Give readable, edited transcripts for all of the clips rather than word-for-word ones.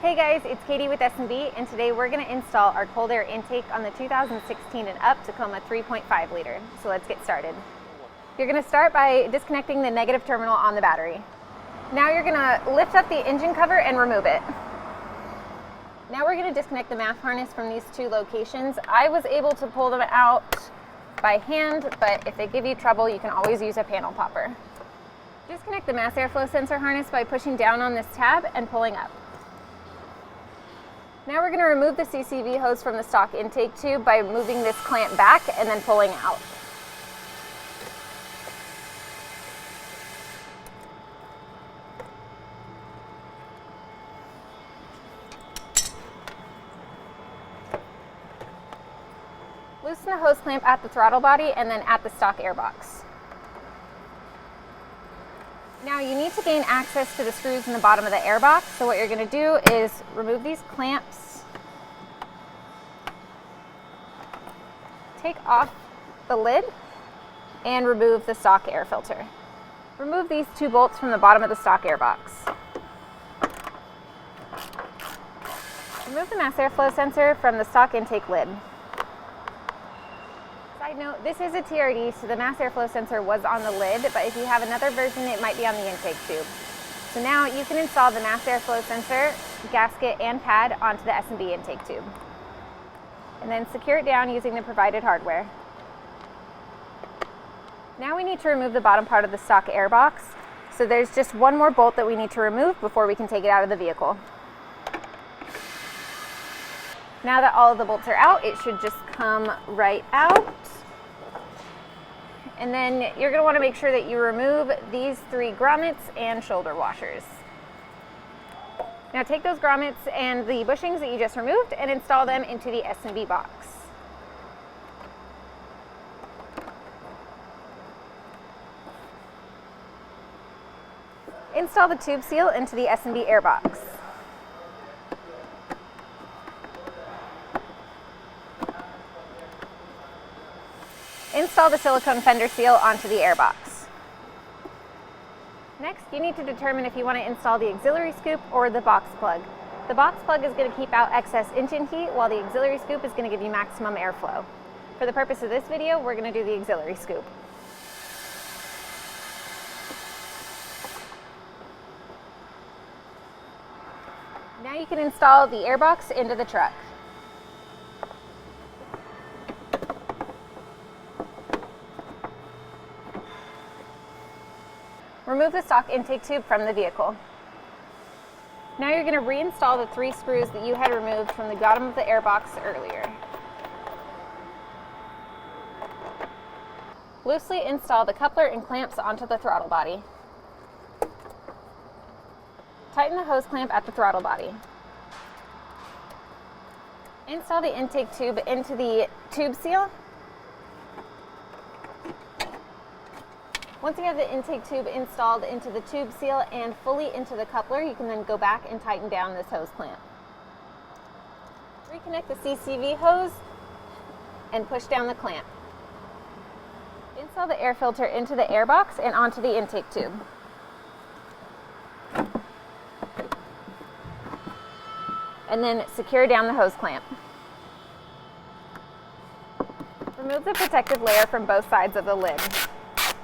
Hey guys, it's Katie with S&B, and today we're going to install our cold air intake on the 2016 and up Tacoma 3.5 liter. So let's get started. You're going to start by disconnecting the negative terminal on the battery. Now you're going to lift up the engine cover and remove it. Now we're going to disconnect the MAF harness from these two locations. I was able to pull them out by hand, but if they give you trouble, you can always use a panel popper. Disconnect the mass airflow sensor harness by pushing down on this tab and pulling up. Now we're going to remove the CCV hose from the stock intake tube by moving this clamp back and then pulling out. Loosen the hose clamp at the throttle body and then at the stock airbox. Now you need to gain access to the screws in the bottom of the airbox, so what you're going to do is remove these clamps, take off the lid, and remove the stock air filter. Remove these two bolts from the bottom of the stock airbox. Remove the mass airflow sensor from the stock intake lid. Side note, this is a TRD, so the mass airflow sensor was on the lid, but if you have another version, it might be on the intake tube. So now you can install the mass airflow sensor, gasket, and pad onto the S&B intake tube. And then secure it down using the provided hardware. Now we need to remove the bottom part of the stock airbox, so there's just one more bolt that we need to remove before we can take it out of the vehicle. Now that all of the bolts are out, it should just come right out. And then you're going to want to make sure that you remove these three grommets and shoulder washers. Now take those grommets and the bushings that you just removed and install them into the S&B box. Install the tube seal into the S&B airbox. Install the silicone fender seal onto the airbox. Next, you need to determine if you want to install the auxiliary scoop or the box plug. The box plug is going to keep out excess engine heat, while the auxiliary scoop is going to give you maximum airflow. For the purpose of this video, we're going to do the auxiliary scoop. Now you can install the airbox into the truck. Remove the stock intake tube from the vehicle. Now you're going to reinstall the three screws that you had removed from the bottom of the airbox earlier. Loosely install the coupler and clamps onto the throttle body. Tighten the hose clamp at the throttle body. Install the intake tube into the tube seal. Once you have the intake tube installed into the tube seal and fully into the coupler, you can then go back and tighten down this hose clamp. Reconnect the CCV hose and push down the clamp. Install the air filter into the airbox and onto the intake tube. And then secure down the hose clamp. Remove the protective layer from both sides of the lid.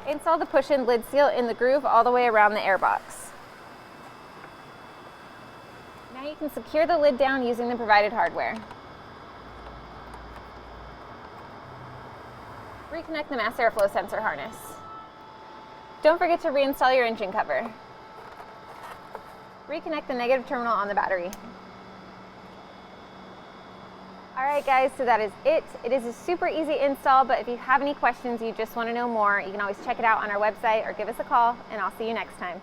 Install the push-in lid seal in the groove all the way around the airbox. Now you can secure the lid down using the provided hardware. Reconnect the mass airflow sensor harness. Don't forget to reinstall your engine cover. Reconnect the negative terminal on the battery. Alright guys, so that is it. It is a super easy install, but if you have any questions, you just want to know more, you can always check it out on our website or give us a call, and I'll see you next time.